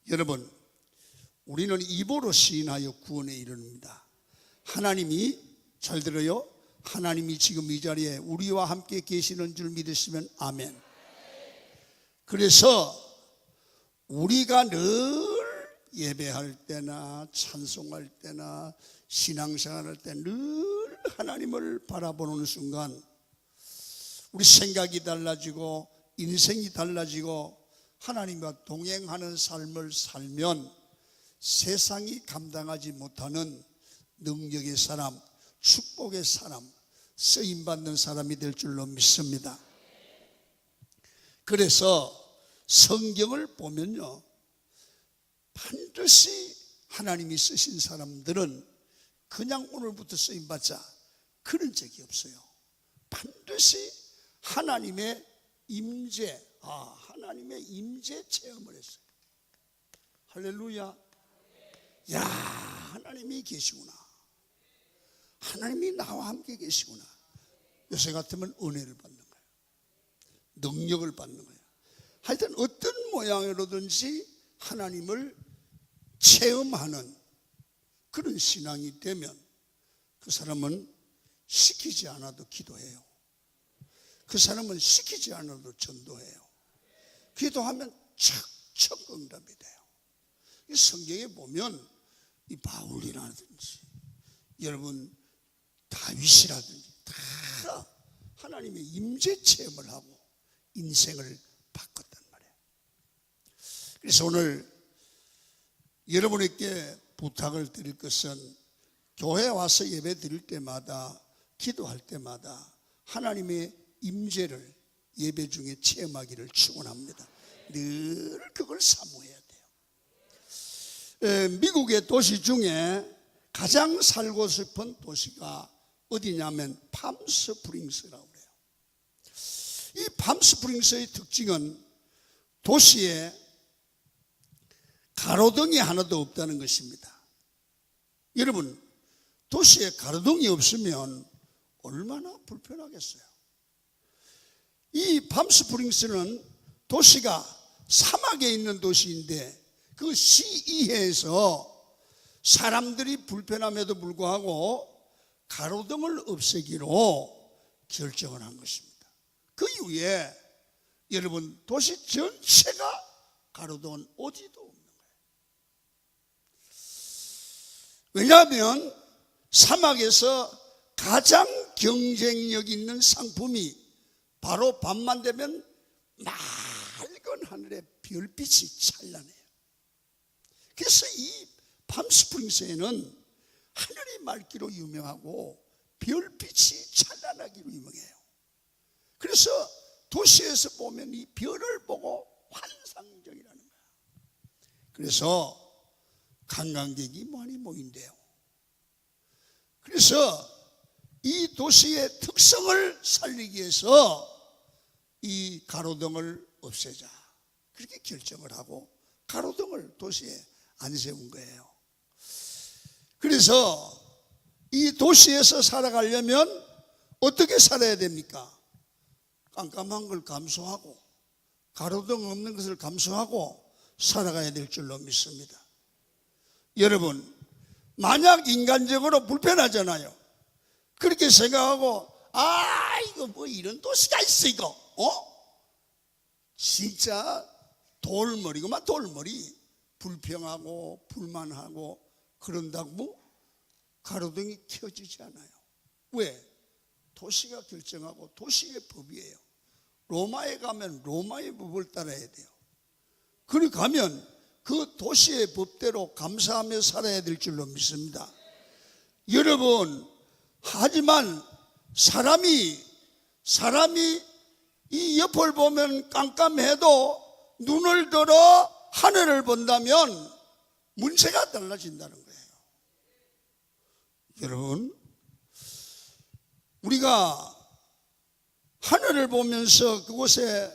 여러분, 우리는 입으로 시인하여 구원에 이릅니다. 하나님이, 잘 들어요, 하나님이 지금 이 자리에 우리와 함께 계시는 줄 믿으시면 아멘. 그래서 우리가 늘 예배할 때나 찬송할 때나 신앙생활할 때 늘 하나님을 바라보는 순간 우리 생각이 달라지고 인생이 달라지고 하나님과 동행하는 삶을 살면 세상이 감당하지 못하는 능력의 사람, 축복의 사람, 쓰임받는 사람이 될 줄로 믿습니다. 그래서 성경을 보면요, 반드시 하나님이 쓰신 사람들은 그냥 오늘부터 쓰임받자 그런 적이 없어요. 반드시 하나님의 임재, 하나님의 임재 체험을 했어요. 할렐루야. 야, 하나님이 계시구나. 하나님이 나와 함께 계시구나. 요새 같으면 은혜를 받는 거예요. 능력을 받는 거예요. 하여튼 어떤 모양으로든지 하나님을 체험하는 그런 신앙이 되면 그 사람은 시키지 않아도 기도해요. 그 사람은 시키지 않아도 전도해요. 기도하면 척척 응답이 돼요. 이 성경에 보면 이 바울이라든지 여러분 다윗이라든지 다 하나님의 임재 체험을 하고 인생을 바꿨단 말이에요. 그래서 오늘 여러분에게 부탁을 드릴 것은 교회에 와서 예배 드릴 때마다 기도할 때마다 하나님의 임재를 예배 중에 체험하기를 축원합니다. 늘 그걸 사모해야 돼요. 미국의 도시 중에 가장 살고 싶은 도시가 어디냐면 팜스프링스라고 그래요. 이 팜스프링스의 특징은 도시에 가로등이 하나도 없다는 것입니다. 여러분, 도시에 가로등이 없으면 얼마나 불편하겠어요. 이 팜스프링스는 도시가 사막에 있는 도시인데 그 시의회에서 사람들이 불편함에도 불구하고 가로등을 없애기로 결정을 한 것입니다. 그 이후에 여러분 도시 전체가 가로등은 어디도 없는 거예요. 왜냐하면 사막에서 가장 경쟁력 있는 상품이 바로 밤만 되면 맑은 하늘에 별빛이 찬란해요. 그래서 이 팜스프링스에는 하늘이 맑기로 유명하고 별빛이 찬란하기로 유명해요. 그래서 도시에서 보면 이 별을 보고 환상적이라는 거야. 그래서 관광객이 많이 모인대요. 그래서 이 도시의 특성을 살리기 위해서 이 가로등을 없애자 그렇게 결정을 하고 가로등을 도시에 안 세운 거예요. 그래서 이 도시에서 살아가려면 어떻게 살아야 됩니까? 깜깜한 걸 감수하고 가로등 없는 것을 감수하고 살아가야 될 줄로 믿습니다. 여러분, 만약 인간적으로 불편하잖아요. 그렇게 생각하고 이거 뭐 이런 도시가 있어 이거 진짜 돌머리구만. 돌머리. 불평하고 불만하고 그런다고 가로등이 켜지지 않아요. 왜? 도시가 결정하고 도시의 법이에요. 로마에 가면 로마의 법을 따라야 돼요. 그리 가면 그 도시의 법대로 감사하며 살아야 될 줄로 믿습니다. 여러분, 하지만 사람이 이 옆을 보면 깜깜해도 눈을 들어 하늘을 본다면 문제가 달라진다는 거예요. 여러분, 우리가 하늘을 보면서 그곳에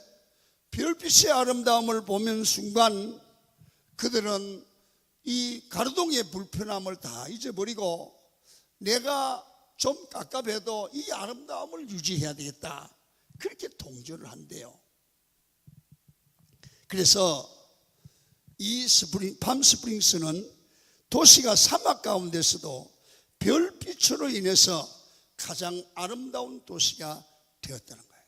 별빛의 아름다움을 보는 순간 그들은 이 가로등의 불편함을 다 잊어버리고 내가 좀 깝깝해도 이 아름다움을 유지해야 되겠다 그렇게 동조를 한대요. 그래서 이 팜스프링스는 도시가 사막 가운데서도 별빛으로 인해서 가장 아름다운 도시가 되었다는 거예요.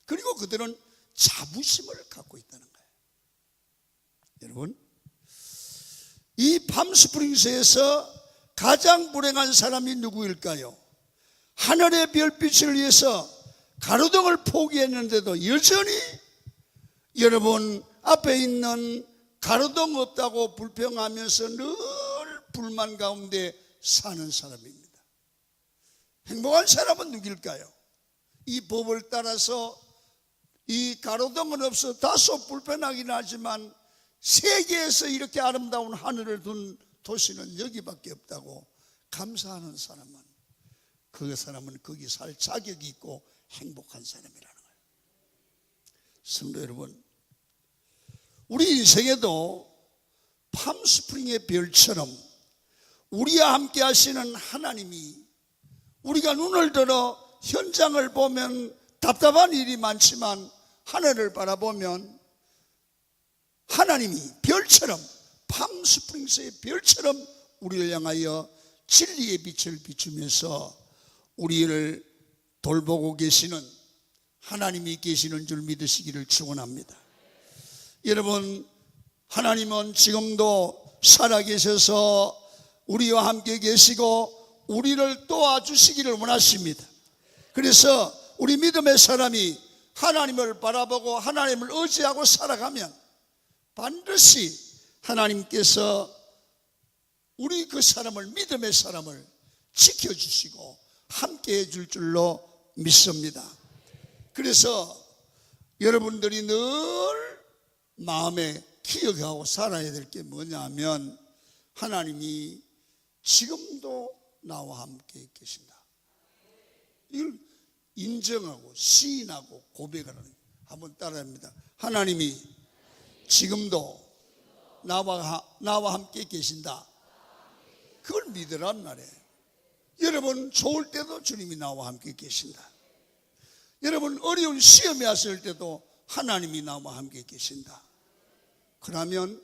그리고 그들은 자부심을 갖고 있다는 거예요. 여러분, 이 팜스프링스에서 가장 불행한 사람이 누구일까요? 하늘의 별빛을 위해서 가로등을 포기했는데도 여전히 여러분 앞에 있는 가로등 없다고 불평하면서 늘 불만 가운데 사는 사람입니다. 행복한 사람은 누구일까요? 이 법을 따라서 이 가로등은 없어 다소 불편하긴 하지만 세계에서 이렇게 아름다운 하늘을 둔 도시는 여기밖에 없다고 감사하는 사람은, 그 사람은 거기 살 자격이 있고 행복한 사람이라는 거예요. 성도 여러분, 우리 인생에도 팜스프링의 별처럼 우리와 함께 하시는 하나님이, 우리가 눈을 들어 현장을 보면 답답한 일이 많지만 하늘을 바라보면 하나님이 별처럼, 팜스프링스의 별처럼 우리를 향하여 진리의 빛을 비추면서 우리를 돌보고 계시는 하나님이 계시는 줄 믿으시기를 축원합니다. 여러분, 하나님은 지금도 살아계셔서 우리와 함께 계시고 우리를 도와주시기를 원하십니다. 그래서 우리 믿음의 사람이 하나님을 바라보고 하나님을 의지하고 살아가면 반드시 하나님께서 우리 그 사람을, 믿음의 사람을 지켜주시고 함께 해줄 줄로 믿습니다. 그래서 여러분들이 늘 마음에 기억하고 살아야 될 게 뭐냐면, 하나님이 지금도 나와 함께 계신다. 이걸 인정하고 시인하고 고백하는, 한번 따라합니다. 하나님이 지금도 나와 함께 계신다. 그걸 믿으란 말이에요. 여러분 좋을 때도 주님이 나와 함께 계신다. 여러분 어려운 시험에 왔을 때도 하나님이 나와 함께 계신다. 그러면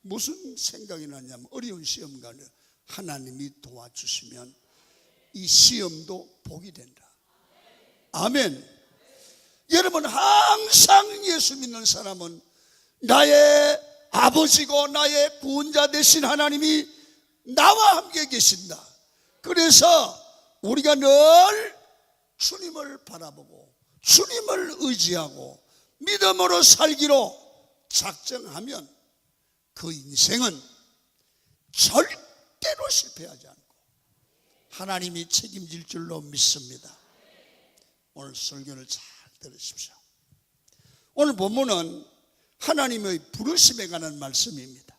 무슨 생각이 나냐면, 어려운 시험가는 하나님이 도와주시면 이 시험도 복이 된다. 아멘. 여러분, 항상 예수 믿는 사람은 나의 아버지고 나의 구원자 되신 하나님이 나와 함께 계신다. 그래서 우리가 늘 주님을 바라보고 주님을 의지하고 믿음으로 살기로 작정하면 그 인생은 절대로 실패하지 않고 하나님이 책임질 줄로 믿습니다. 오늘 설교를 잘 들으십시오. 오늘 본문은 하나님의 부르심에 관한 말씀입니다.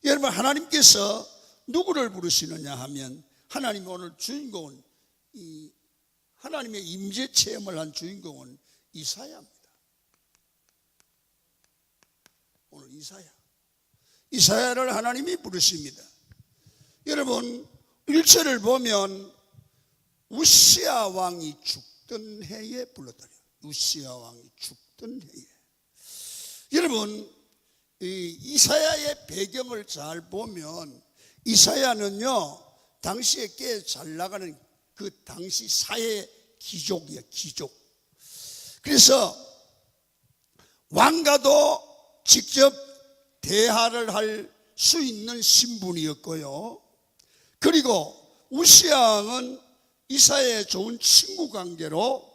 여러분, 하나님께서 누구를 부르시느냐 하면, 하나님이 오늘 주인공은, 하나님의 임재 체험을 한 주인공은 이사야입니다. 오늘 이사야를 하나님이 부르십니다. 여러분 1절을 보면 우시야 왕이 죽던 해에 불렀더래요. 우시야 왕이 죽던 해에. 여러분 이사야의 배경을 잘 보면, 이사야는요 당시에 꽤 잘 나가는 그 당시 사회 귀족이에요. 귀족. 그래서 왕과도 직접 대화를 할 수 있는 신분이었고요. 그리고 우시야 왕은 이사야의 좋은 친구 관계로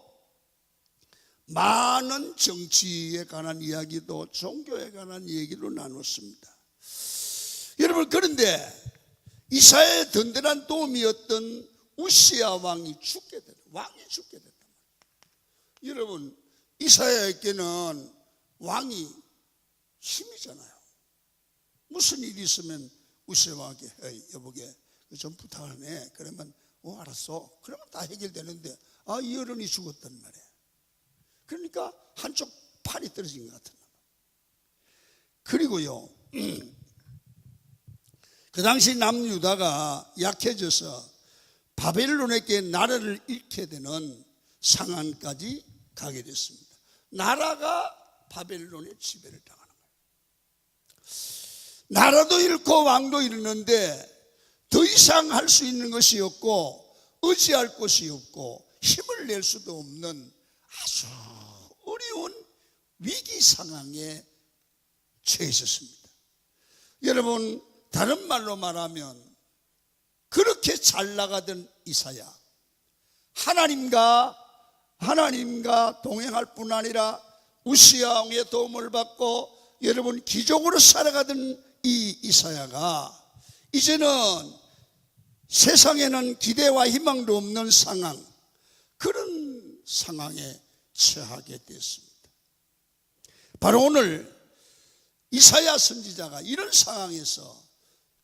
많은 정치에 관한 이야기도 종교에 관한 얘기도 나눴습니다. 여러분, 그런데 이사야의 든든한 도움이었던 우시야 왕이 죽게 됐다. 여러분, 이사야에게는 왕이 힘이잖아요. 무슨 일이 있으면 우시야 왕에게 여보게 좀 부탁하네. 그러면 알았어. 그러면 다 해결되는데, 이 어른이 죽었단 말이에요. 그러니까 한쪽 팔이 떨어진 것 같은 거예요. 그리고요 그 당시 남유다가 약해져서 바벨론에게 나라를 잃게 되는 상황까지 가게 됐습니다. 나라가 바벨론의 지배를 당하는 거예요. 나라도 잃고 왕도 잃는데 더 이상 할 수 있는 것이 없고 의지할 곳이 없고 힘을 낼 수도 없는 아주 어려운 위기 상황에 처해 있었습니다. 여러분, 다른 말로 말하면 그렇게 잘 나가던 이사야, 하나님과 동행할 뿐 아니라 우시야 왕의 도움을 받고 여러분 기적으로 살아가던 이 이사야가 이제는 세상에는 기대와 희망도 없는 상황, 그런 상황에 처하게 됐습니다. 바로 오늘 이사야 선지자가 이런 상황에서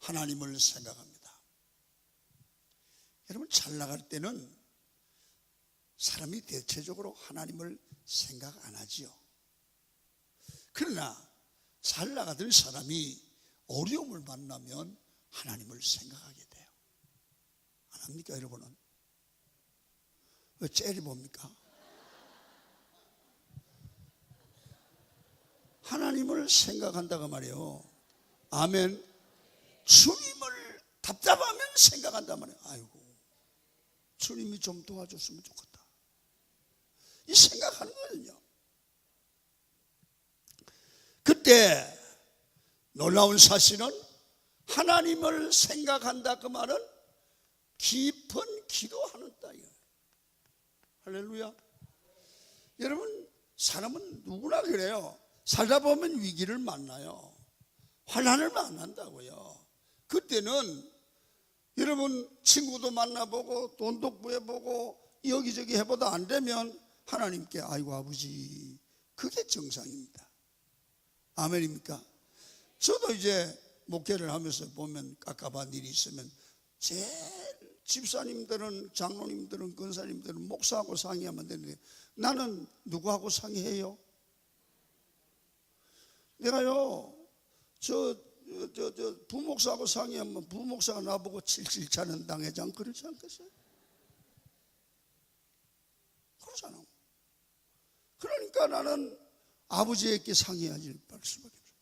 하나님을 생각합니다. 여러분, 잘 나갈 때는 사람이 대체적으로 하나님을 생각 안 하지요. 그러나 잘 나가던 사람이 어려움을 만나면 하나님을 생각하게 돼요. 안 합니까, 여러분은? 왜 째려봅니까? 하나님을 생각한다고 말이에요. 아멘. 주님을 답답하면 생각한단 말이에요. 아이고, 주님이 좀 도와줬으면 좋겠다. 이 생각하는 거거든요. 그때 놀라운 사실은 하나님을 생각한다 그 말은 깊은 기도하는다. 할렐루야. 여러분, 사람은 누구나 그래요. 살다 보면 위기를 만나요. 환난을 만난다고요. 그때는 여러분 친구도 만나보고 돈도 구해보고 여기저기 해봐도 안 되면 하나님께 아이고 아버지, 그게 정상입니다. 아멘입니까? 저도 이제 목회를 하면서 보면 깝깝한 일이 있으면 제일 집사님들은, 장로님들은, 권사님들은 목사하고 상의하면 되는데 나는 누구하고 상의해요? 내가요 부목사하고 상의하면 부목사가 나보고 칠칠차는 당회장 그러지 않겠어요? 그러잖아. 그러니까 나는 아버지에게 상의하지 말 수밖에 없어요.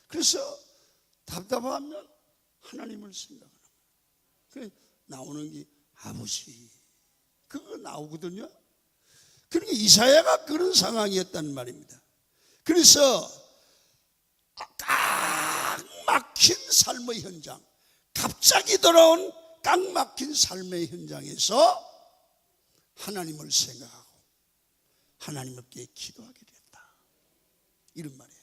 그래서 답답하면 하나님을 생각하는 거예요. 나오는 게 아버지, 그거 나오거든요. 그러니까 이사야가 그런 상황이었단 말입니다. 그래서 꽉 막힌 삶의 현장, 갑자기 돌아온 꽉 막힌 삶의 현장에서 하나님을 생각하고 하나님께 기도하게 됐다, 이런 말이에요.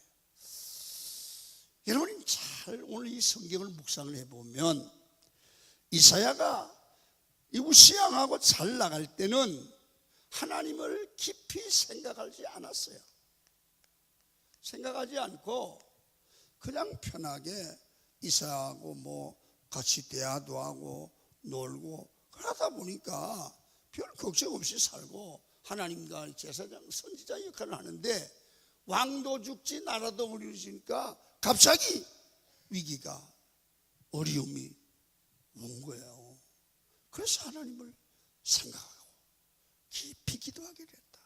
여러분이 잘 오늘 이 성경을 묵상을 해보면 이사야가 이 우시야 왕하고 잘 나갈 때는 하나님을 깊이 생각하지 않았어요. 생각하지 않고 그냥 편하게 이사야하고 뭐 같이 대화도 하고 놀고 그러다 보니까 별 걱정 없이 살고 하나님과 제사장, 선지자 역할을 하는데 왕도 죽지 나라도 어려워지니까 갑자기 위기가, 어려움이 온 거예요. 그래서 하나님을 생각하고 깊이 기도하게 됐다.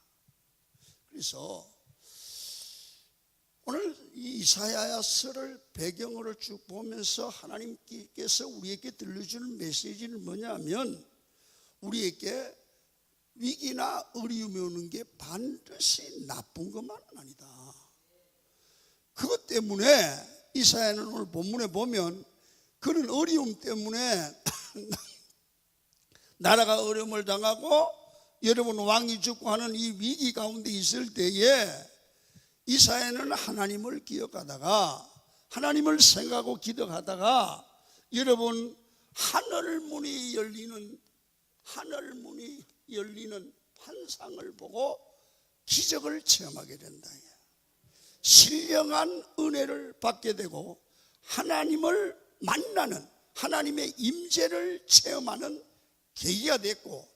그래서 오늘 이 이사야서를 배경으로 쭉 보면서 하나님께서 우리에게 들려주는 메시지는 뭐냐면, 우리에게 위기나 어려움이 오는 게 반드시 나쁜 것만은 아니다. 그것 때문에 이사야는 오늘 본문에 보면 그런 어려움 때문에 나라가 어려움을 당하고 여러분 왕이 죽고 하는 이 위기 가운데 있을 때에 이사야는 하나님을 기억하다가 하나님을 생각하고 기도하다가 여러분 하늘문이 열리는 환상을 보고 기적을 체험하게 된다. 신령한 은혜를 받게 되고 하나님을 만나는, 하나님의 임재를 체험하는 계기가 됐고,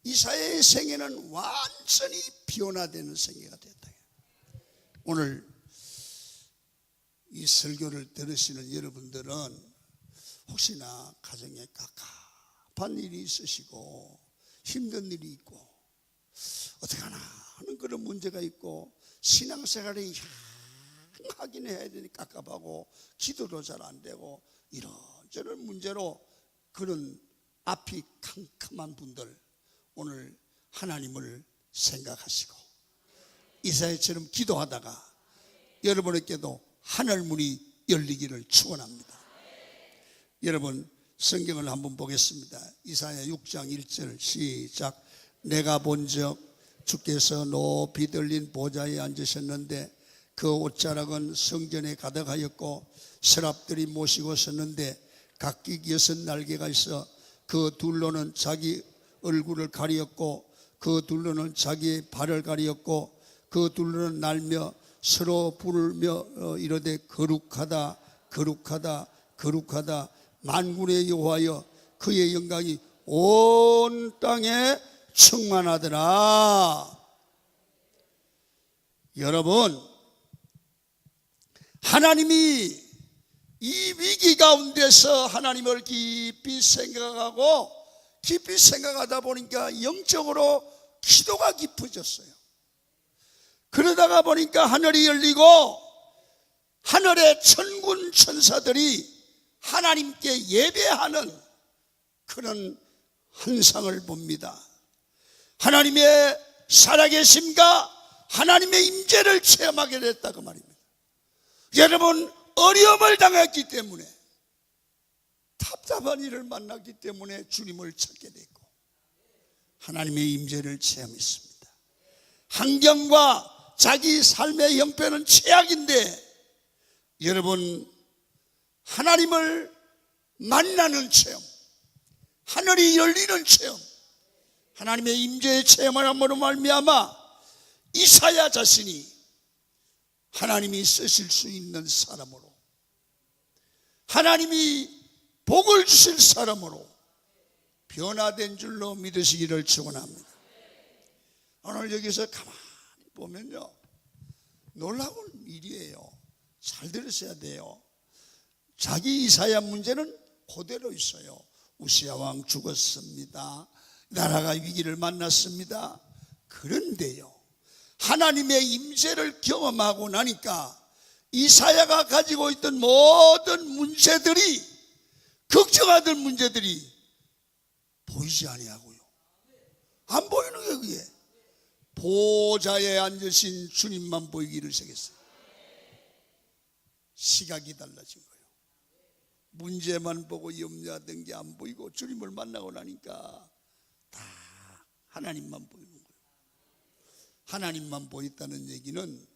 이사야의 생애는 완전히 변화되는 생애가 됐다. 오늘 이 설교를 들으시는 여러분들은 혹시나 가정에 갑갑한 일이 있으시고 힘든 일이 있고 어떡하나 하는 그런 문제가 있고 신앙생활이 확인해야 되니 깝깝하고 기도도 잘 안 되고 이런저런 문제로 그런 앞이 캄캄한 분들, 오늘 하나님을 생각하시고 이사야처럼 기도하다가 여러분에게도 하늘문이 열리기를 축원합니다. 여러분 성경을 한번 보겠습니다. 이사야 6장 1절 시작. 내가 본즉 주께서 높이 들린 보좌에 앉으셨는데 그 옷자락은 성전에 가득하였고 서랍들이 모시고 섰는데 각기 6날개가 있어 그 둘로는 자기 얼굴을 가리었고 그 둘로는 자기의 발을 가리었고 그 둘로는 날며 서로 부르며 이르되 거룩하다 거룩하다 거룩하다 만군의 여호와여 그의 영광이 온 땅에 충만하더라. 여러분, 하나님이 이 위기 가운데서 하나님을 깊이 생각하고 깊이 생각하다 보니까 영적으로 기도가 깊어졌어요. 그러다가 보니까 하늘이 열리고 하늘의 천군 천사들이 하나님께 예배하는 그런 환상을 봅니다. 하나님의 살아계심과 하나님의 임재를 체험하게 됐다 그 말입니다. 여러분, 어려움을 당했기 때문에 답답한 일을 만났기 때문에 주님을 찾게 됐고 하나님의 임재를 체험했습니다. 환경과 자기 삶의 형편은 최악인데 여러분, 하나님을 만나는 체험, 하늘이 열리는 체험, 하나님의 임재의 체험을 함으로 말미암아 이사야 자신이 하나님이 쓰실 수 있는 사람으로, 하나님이 복을 주실 사람으로 변화된 줄로 믿으시기를 축원합니다. 오늘 여기서 가만히 보면요, 놀라운 일이에요. 잘 들으셔야 돼요. 자기 이사야 문제는 그대로 있어요. 우시야 왕 죽었습니다. 나라가 위기를 만났습니다. 그런데요, 하나님의 임재를 경험하고 나니까 이사야가 가지고 있던 모든 문제들이, 걱정하던 문제들이 보이지 아니하고요. 안 보이는 게 그게 보좌에 앉으신 주님만 보이기를 시작했어요. 시각이 달라진 거예요. 문제만 보고 염려하던 게 안 보이고 주님을 만나고 나니까 다 하나님만 보이는 거예요. 하나님만 보였다는 얘기는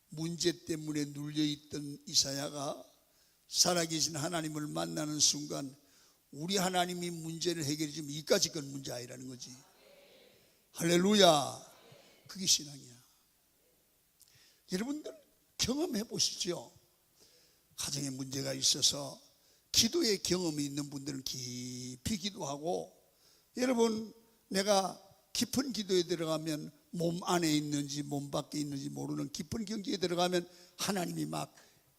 문제 때문에 눌려있던 이사야가 살아계신 하나님을 만나는 순간 우리 하나님이 문제를 해결해 주면 이까지 건 문제 아니라는 거지. 할렐루야. 그게 신앙이야. 여러분들 경험해 보시죠. 가정에 문제가 있어서 기도의 경험이 있는 분들은 깊이 기도하고, 여러분 내가 깊은 기도에 들어가면 몸 안에 있는지 몸 밖에 있는지 모르는 깊은 경지에 들어가면 하나님이 막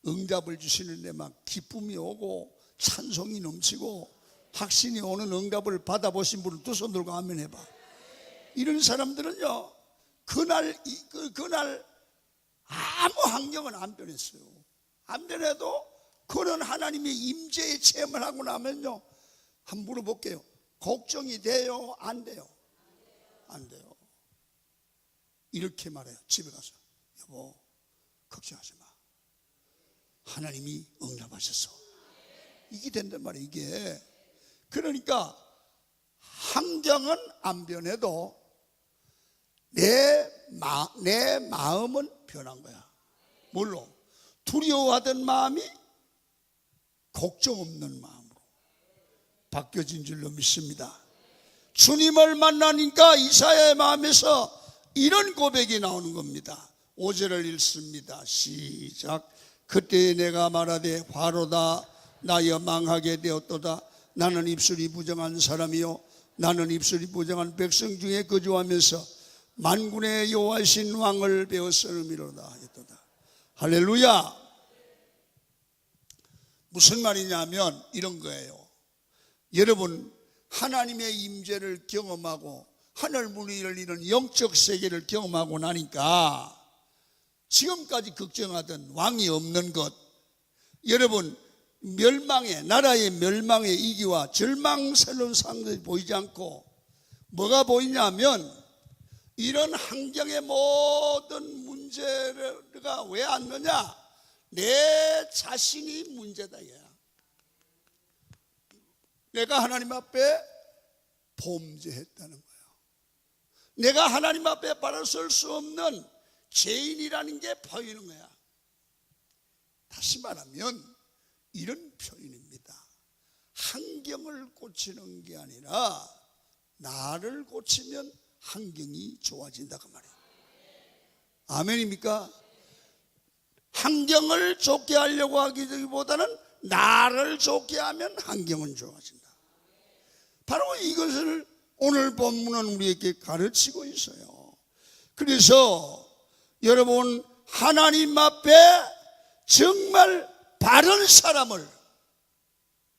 응답을 주시는데 막 기쁨이 오고 찬송이 넘치고 확신이 오는 응답을 받아보신 분은 두 손 들고 아멘 해봐. 이런 사람들은요, 그날 아무 환경은 안 변했어요. 안 변해도 그런 하나님의 임재의 체험을 하고 나면요, 한번 물어볼게요. 걱정이 돼요? 안 돼요? 안 돼요. 이렇게 말해요. 집에 가서 여보 걱정하지 마, 하나님이 응답하셨어. 이게 된단 말이에요. 이게 그러니까 환경은 안 변해도 내 마음은 변한 거야. 뭘로? 두려워하던 마음이 걱정 없는 마음으로 바뀌어진 줄로 믿습니다. 주님을 만나니까 이사야의 마음에서 이런 고백이 나오는 겁니다. 5절을 읽습니다. 시작. 그때 내가 말하되 화로다 나여 망하게 되었도다. 나는 입술이 부정한 사람이요 나는 입술이 부정한 백성 중에 거주하면서 만군의 여호와신 왕을 배웠으미로다 했도다. 할렐루야. 무슨 말이냐면 이런 거예요. 여러분, 하나님의 임재를 경험하고 하늘 문이 열리는 영적 세계를 경험하고 나니까 지금까지 걱정하던 왕이 없는 것, 여러분 나라의 멸망의 위기와 절망스러운 상황들이 보이지 않고 뭐가 보이냐면 이런 환경의 모든 문제가 왜 왔느냐? 내 자신이 문제다. 내가 하나님 앞에 범죄했다는 거예요. 내가 하나님 앞에 바라설 수 없는 죄인이라는 게 보이는 거야. 다시 말하면 이런 표현입니다. 환경을 고치는 게 아니라 나를 고치면 환경이 좋아진다 그 말이에요. 아멘입니까? 환경을 좋게 하려고 하기보다는 나를 좋게 하면 환경은 좋아진다. 바로 이것을 오늘 본문은 우리에게 가르치고 있어요. 그래서 여러분 하나님 앞에 정말 바른 사람을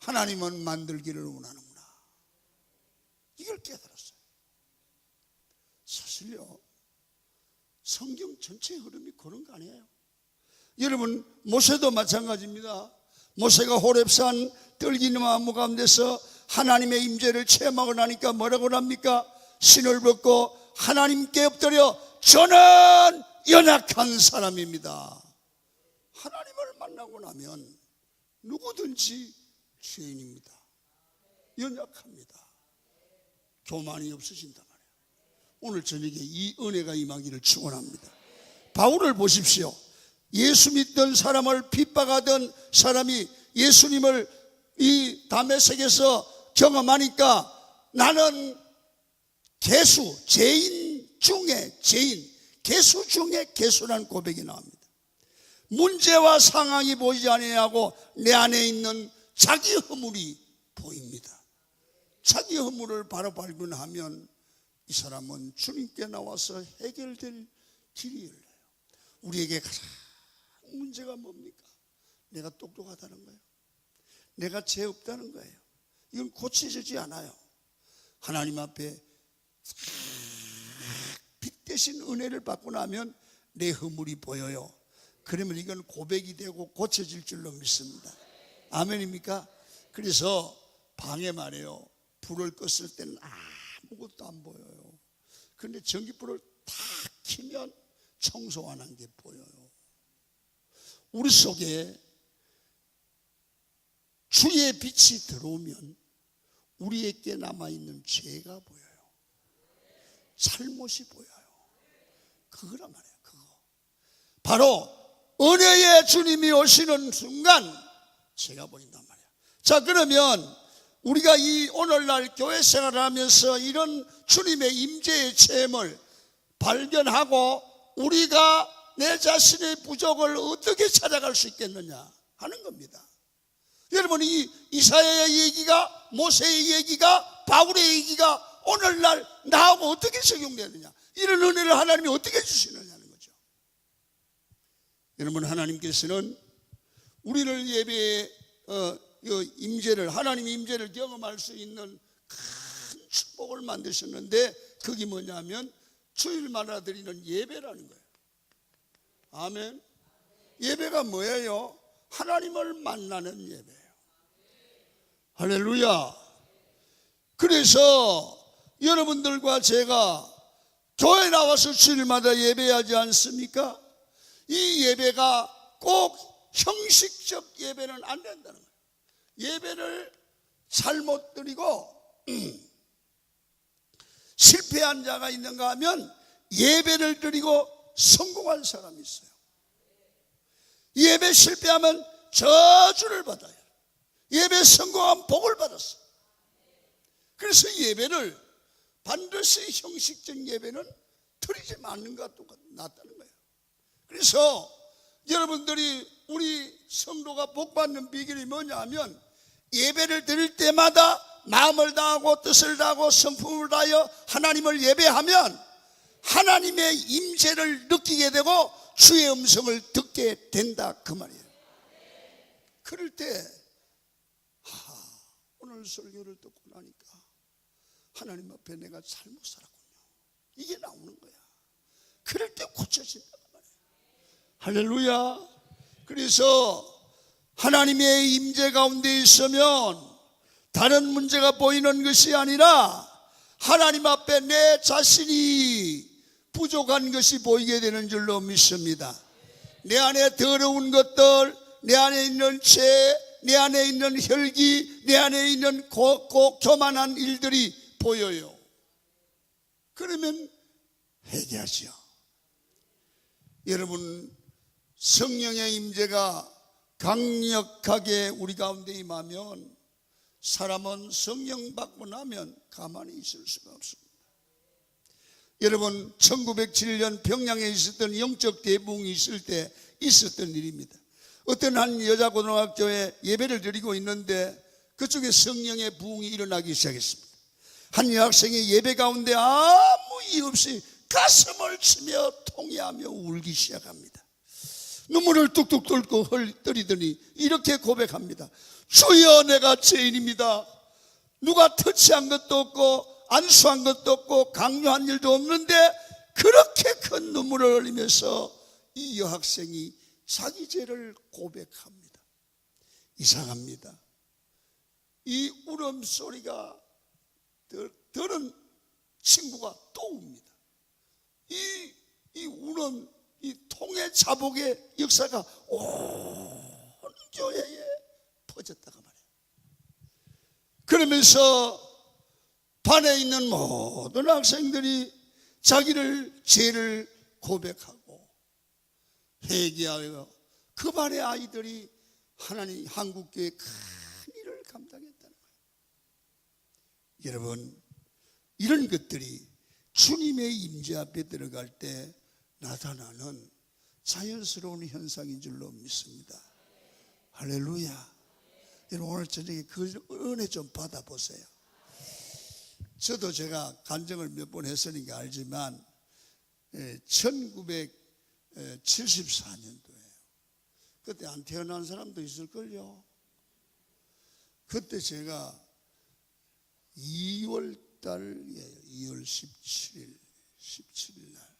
하나님은 만들기를 원하는구나. 이걸 깨달았어요. 사실요, 성경 전체의 흐름이 그런 거 아니에요. 여러분 모세도 마찬가지입니다. 모세가 호렙산 떨기나무 가운데서 하나님의 임재를 체험하고 나니까 뭐라고 합니까? 신을 벗고 하나님께 엎드려 저는 연약한 사람입니다. 하나님을 만나고 나면 누구든지 죄인입니다. 연약합니다. 교만이 없으신단 말이에요. 오늘 저녁에 이 은혜가 임하기를 축원합니다. 바울을 보십시오. 예수 믿던 사람을 핍박하던 사람이 예수님을 이 다메섹에서 경험하니까 나는 죄인 중에 죄인, 개수 중에 개수라는 고백이 나옵니다. 문제와 상황이 보이지 아니하고 내 안에 있는 자기 허물이 보입니다. 자기 허물을 바로 발견하면 이 사람은 주님께 나와서 해결될 길이 열려요. 우리에게 가장 문제가 뭡니까? 내가 똑똑하다는 거예요. 내가 죄 없다는 거예요. 이건 고쳐지지 않아요. 하나님 앞에 빛 대신 은혜를 받고 나면 내 허물이 보여요. 그러면 이건 고백이 되고 고쳐질 줄로 믿습니다. 아멘입니까? 그래서 방에 말이에요, 불을 껐을 때는 아무것도 안 보여요. 그런데 전기불을 탁 켜면 청소하는 게 보여요. 우리 속에 주의 빛이 들어오면 우리에게 남아있는 죄가 보여요. 잘못이 보여요. 그거란 말이에요. 그거 바로 은혜의 주님이 오시는 순간 죄가 보인단 말이에요. 자, 그러면 우리가 이 오늘날 교회 생활을 하면서 이런 주님의 임재의 체험을 발견하고 우리가 내 자신의 부족을 어떻게 찾아갈 수 있겠느냐 하는 겁니다. 여러분, 이 이사야의 얘기가, 모세의 얘기가, 바울의 얘기가 오늘날 나하고 어떻게 적용되느냐, 이런 은혜를 하나님이 어떻게 주시느냐는 거죠. 여러분, 하나님께서는 우리를 예배의 임재를, 하나님의 임재를 경험할 수 있는 큰 축복을 만드셨는데 그게 뭐냐면 주일마다 드리는 예배라는 거예요. 아멘. 예배가 뭐예요? 하나님을 만나는 예배예요. 할렐루야. 그래서 여러분들과 제가 교회 나와서 주일마다 예배하지 않습니까? 이 예배가 꼭 형식적 예배는 안 된다는 거예요. 예배를 잘못 드리고 실패한 자가 있는가 하면 예배를 드리고 성공한 사람이 있어요. 예배 실패하면 저주를 받아요. 예배 성공하면 복을 받았어요. 그래서 예배를 반드시 형식적 예배는 드리지 않는 것과 낫다는 거예요. 그래서 여러분들이 우리 성도가 복받는 비결이 뭐냐 하면 예배를 드릴 때마다 마음을 다하고 뜻을 다하고 성품을 다하여 하나님을 예배하면 하나님의 임재를 느끼게 되고 주의 음성을 듣게 된다 그 말이에요. 그럴 때 오늘 설교를 듣고 나니까 하나님 앞에 내가 잘못 살았군요, 이게 나오는 거야. 그럴 때 고쳐진다 그 말이에요. 할렐루야. 그래서 하나님의 임재 가운데 있으면 다른 문제가 보이는 것이 아니라 하나님 앞에 내 자신이 부족한 것이 보이게 되는 줄로 믿습니다. 내 안에 더러운 것들, 내 안에 있는 죄, 내 안에 있는 혈기, 내 안에 있는 교만한 일들이 보여요. 그러면 회개하시오. 여러분, 성령의 임재가 강력하게 우리 가운데 임하면 사람은 성령 받고 나면 가만히 있을 수가 없습니다. 여러분, 1907년 평양에 있었던 영적 대붕이 있을 때 있었던 일입니다. 어떤 한 여자고등학교에 예배를 드리고 있는데 그쪽에 성령의 부흥이 일어나기 시작했습니다. 한 여학생이 예배 가운데 아무 이유 없이 가슴을 치며 통회하며 울기 시작합니다. 눈물을 뚝뚝 떨이더니 이렇게 고백합니다. 주여, 내가 죄인입니다. 누가 터치한 것도 없고 안수한 것도 없고 강요한 일도 없는데 그렇게 큰 눈물을 흘리면서 이 여학생이 자기 죄를 고백합니다. 이상합니다. 이 울음소리가 들은 친구가 또 웁니다. 이 우는 이 통해 자복의 역사가 온 교회에 퍼졌다가 말이에요. 그러면서 반에 있는 모든 학생들이 자기를 죄를 고백하고 회개하여 그 반의 아이들이 하나님 한국교회의 큰 일을 감당했다는 거예요. 여러분, 이런 것들이 주님의 임재 앞에 들어갈 때 나타나는 자연스러운 현상인 줄로 믿습니다. 할렐루야. 여러분, 오늘 저녁에 그 은혜 좀 받아보세요. 저도 제가 간증을 몇 번 했으니까 알지만 1974년도에요. 그때 안 태어난 사람도 있을걸요. 그때 제가 2월달이에요. 2월 17일 날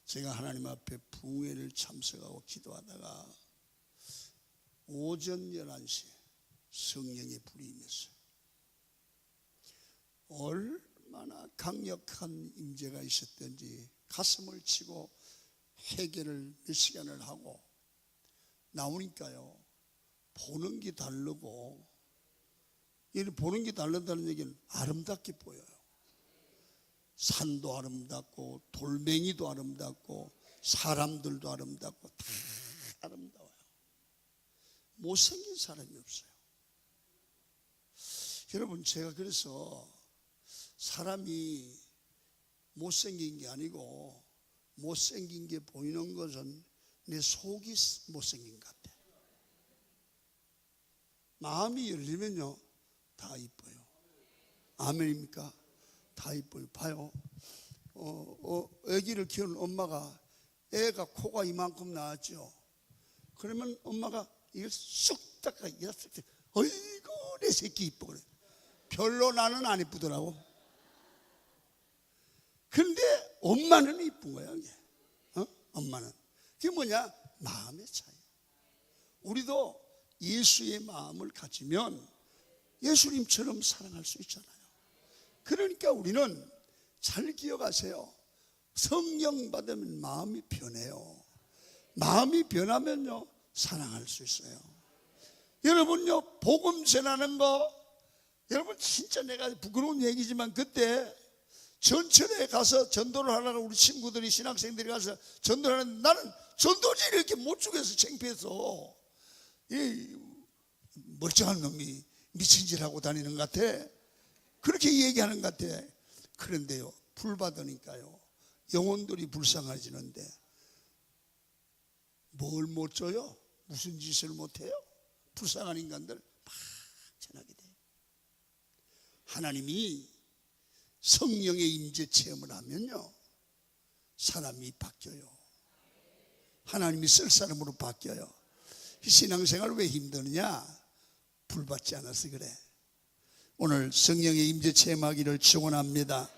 제가 하나님 앞에 부흥회를 참석하고 기도하다가 오전 11시에 성령의 불이 임했어요. 얼마나 강력한 임재가 있었던지 가슴을 치고 회개를 몇 시간을 하고 나오니까요, 보는 게 다르고, 보는 게 다르다는 얘기는 아름답게 보여요. 산도 아름답고 돌멩이도 아름답고 사람들도 아름답고 다 아름다워요. 못생긴 사람이 없어요. 여러분, 제가 그래서 사람이 못생긴 게 아니고 못생긴 게 보이는 것은 내 속이 못생긴 것 같아. 마음이 열리면요 다 이뻐요. 아멘입니까? 다 이뻐요. 봐요. 아기를 키우는 엄마가 애가 코가 이만큼 나왔죠. 그러면 엄마가 이걸 쑥 닦아 이었을 때, 어이구 내 새끼 이뻐 그래. 별로 나는 안 이쁘더라고. 근데 엄마는 이쁜 거야 이게. 엄마는. 그게 뭐냐? 마음의 차이. 우리도 예수의 마음을 가지면 예수님처럼 사랑할 수 있잖아요. 그러니까 우리는 잘 기억하세요. 성령 받으면 마음이 변해요. 마음이 변하면요 사랑할 수 있어요. 여러분요, 복음 전하는 거, 여러분 진짜 내가 부끄러운 얘기지만 그때 전철에 가서 전도를 하려고 우리 친구들이 신학생들이 가서 전도를 하는데 나는 전도지를 이렇게 못 죽여서 창피해서 이 멀쩡한 놈이 미친 짓 하고 다니는 것 같아. 그렇게 얘기하는 것 같아. 그런데요, 불 받으니까요 영혼들이 불쌍해지는데 뭘 못 줘요? 무슨 짓을 못해요? 불쌍한 인간들 막 전하게 돼요. 하나님이 성령의 임재 체험을 하면요 사람이 바뀌어요. 하나님이 쓸 사람으로 바뀌어요. 신앙생활 왜 힘드느냐? 불 받지 않아서 그래. 오늘 성령의 임재 체험하기를 축원합니다.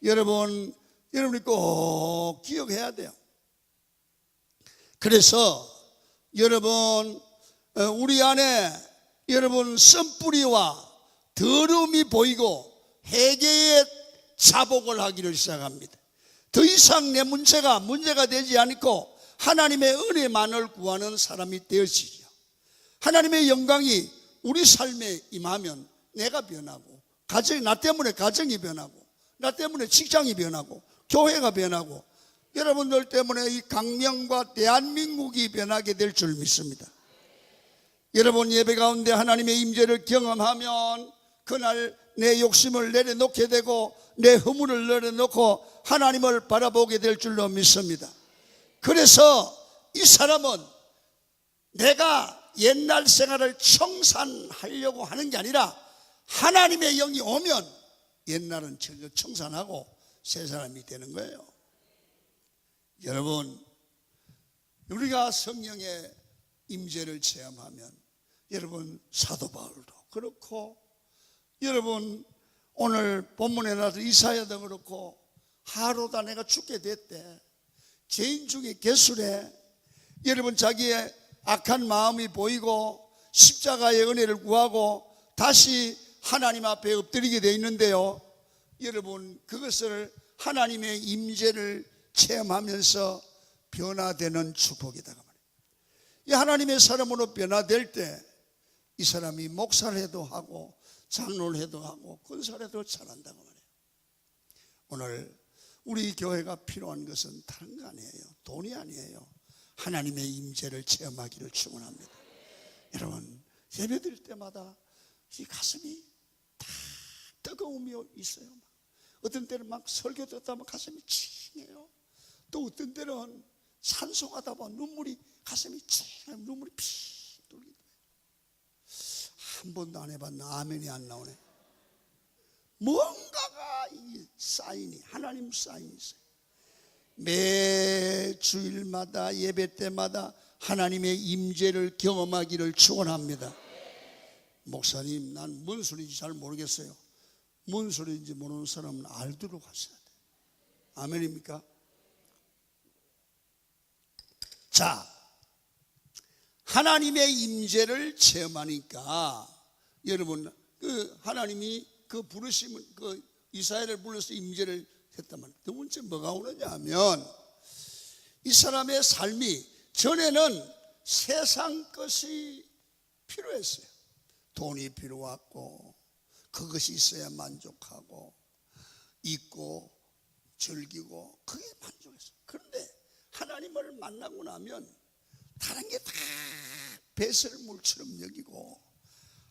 여러분이 꼭 기억해야 돼요. 그래서 여러분, 우리 안에 여러분 쓴뿌리와 더러움이 보이고 회개의 자복을 하기를 시작합니다. 더 이상 내 문제가 되지 않고 하나님의 은혜만을 구하는 사람이 되어지죠. 하나님의 영광이 우리 삶에 임하면 내가 변하고, 나 때문에 가정이 변하고, 나 때문에 직장이 변하고, 교회가 변하고, 여러분들 때문에 이 강명과 대한민국이 변하게 될 줄 믿습니다. 여러분, 예배 가운데 하나님의 임재를 경험하면 그날 내 욕심을 내려놓게 되고 내 허물을 내려놓고 하나님을 바라보게 될 줄로 믿습니다. 그래서 이 사람은 내가 옛날 생활을 청산하려고 하는 게 아니라 하나님의 영이 오면 옛날은 청산하고 새 사람이 되는 거예요. 여러분, 우리가 성령의 임재를 체험하면, 여러분 사도 바울도 그렇고, 여러분 오늘 본문에 나와서 이사야도 그렇고, 하루다 내가 죽게 됐대. 죄인 중에 개수래. 여러분 자기의 악한 마음이 보이고 십자가의 은혜를 구하고 다시 하나님 앞에 엎드리게 되어 있는데요, 여러분 그것을 하나님의 임재를 체험하면서 변화되는 축복이다. 이 하나님의 사람으로 변화될 때 이 사람이 목사를 해도 하고 장로를 해도 하고 권사를 해도 잘한다고 말해요. 오늘 우리 교회가 필요한 것은 다른 거 아니에요. 돈이 아니에요. 하나님의 임재를 체험하기를 축원합니다. 여러분, 예배드릴 때마다 이 가슴이 다 뜨거움이 있어요. 어떤 때는 막 설교 듣다 보면 가슴이 찡해요. 또 어떤 때는 찬송하다 보면 눈물이 가슴이 찡해요. 눈물이 피 뚫리고. 한 번도 안 해봤나 아멘이 안 나오네. 뭔가가 이 사인이, 하나님 사인이 있어요. 매 주일마다 예배 때마다 하나님의 임재를 경험하기를 축원합니다. 목사님, 난 뭔 소리인지 잘 모르겠어요. 뭔 소리인지 모르는 사람은 알도록 하셔야 돼요. 아멘입니까? 자, 하나님의 임재를 체험하니까 여러분, 하나님이 부르심을, 이스라엘을 불러서 임재를 했단 말이에요. 두 번째 뭐가 오느냐 하면, 이 사람의 삶이 전에는 세상 것이 필요했어요. 돈이 필요했고, 그것이 있어야 만족하고, 있고 즐기고, 그게 만족했어요. 그런데 하나님을 만나고 나면 다른 게 다 배설물처럼 여기고,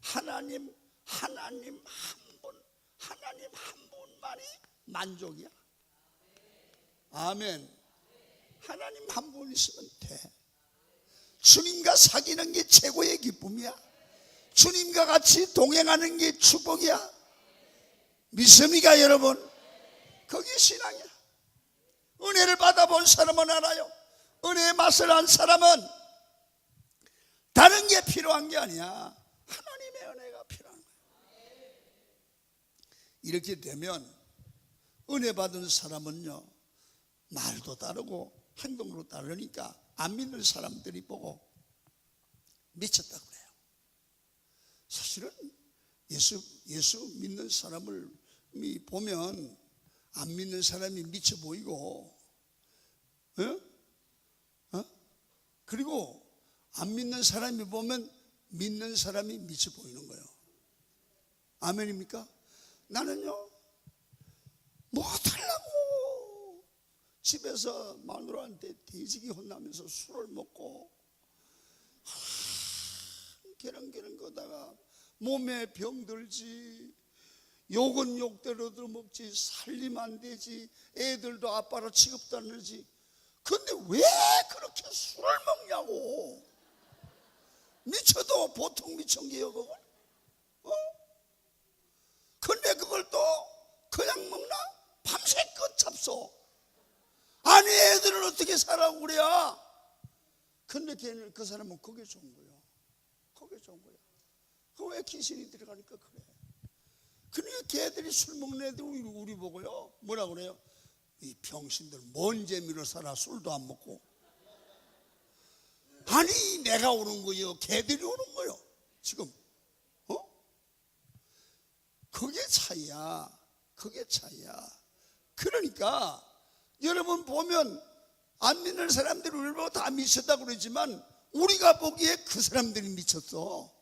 하나님 한 분만이 만족이야. 아멘. 하나님 한 분 있으면 돼. 주님과 사귀는 게 최고의 기쁨이야. 주님과 같이 동행하는 게 축복이야. 믿습니까 여러분? 그게 신앙이야. 은혜를 받아본 사람은 알아요. 은혜의 맛을 안 사람은 다른 게 필요한 게 아니야. 하나님의 은혜가 필요한 거야. 이렇게 되면 은혜 받은 사람은요, 말도 따르고 행동도 따르니까 안 믿는 사람들이 보고 미쳤다고 그래요. 사실은 예수 믿는 사람을 보면 안 믿는 사람이 미쳐 보이고, 그리고 안 믿는 사람이 보면 믿는 사람이 미쳐 보이는 거예요. 아멘입니까? 나는요, 뭐 달라고 집에서 마누라한테 돼지기 혼나면서 술을 먹고 게랑게랑 거다가 몸에 병들지, 욕은 욕대로도 먹지, 살림 안 되지, 애들도 아빠로 취급도 안 하지. 근데 왜 그렇게 술을 먹냐고. 미쳐도 보통 미친 게요 그걸. 근데 그걸 또 그냥 먹나? 밤새껏 잡숴. 아니 애들은 어떻게 살아고 그래? 근데 걔는, 그 사람은 그게 좋은 거예요. 그게 좋은 거야. 왜 귀신이 들어가니까 그래. 그러니까 걔들이 술 먹는 애들 우리 보고요, 뭐라 그래요? 이 병신들 뭔 재미로 살아. 술도 안 먹고. 아니 내가 오는 거요, 걔들이 오는 거요. 지금 그게 차이야. 그게 차이야. 그러니까 여러분 보면 안 믿는 사람들이 우리를 보고 다 미쳤다고 그러지만 우리가 보기에 그 사람들이 미쳤어.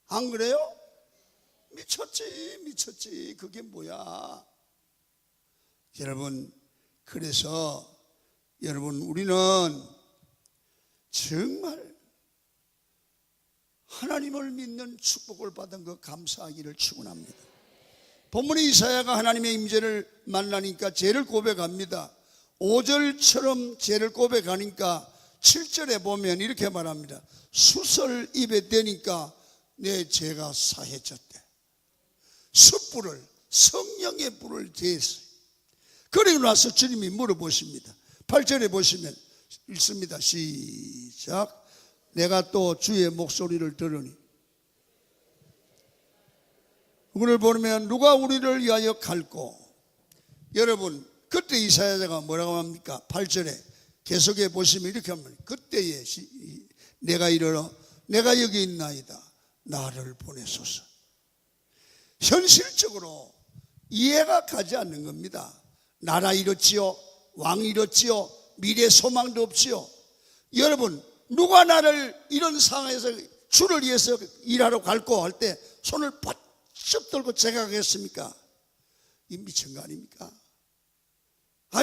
안 그래요? 미쳤지. 그게 뭐야? 여러분, 그래서 여러분, 우리는 정말 하나님을 믿는 축복을 받은 그 감사하기를 축원합니다. 본문의 이사야가 하나님의 임재를 만나니까 죄를 고백합니다. 5절처럼 죄를 고백하니까 7절에 보면 이렇게 말합니다. 숯을 입에 대니까 내 죄가 사해졌대. 숯불을, 성령의 불을 대했어요. 그리고 나서 주님이 물어보십니다. 8절에 보시면 읽습니다. 시작. 내가 또 주의 목소리를 들으니. 우리를 보면 누가 우리를 위하여 갈고. 여러분, 그때 이사야가 뭐라고 합니까? 8절에 계속해 보시면 이렇게 합니다. 그때에 내가 이르러 내가 여기 있나이다. 나를 보내소서. 현실적으로 이해가 가지 않는 겁니다. 나라 잃었지요, 왕 잃었지요, 미래 소망도 없지요. 여러분, 누가 나를 이런 상황에서 주를 위해서 일하러 갈고 할 때 손을 번쩍 들고 제가 가겠습니까? 이 미친 거 아닙니까?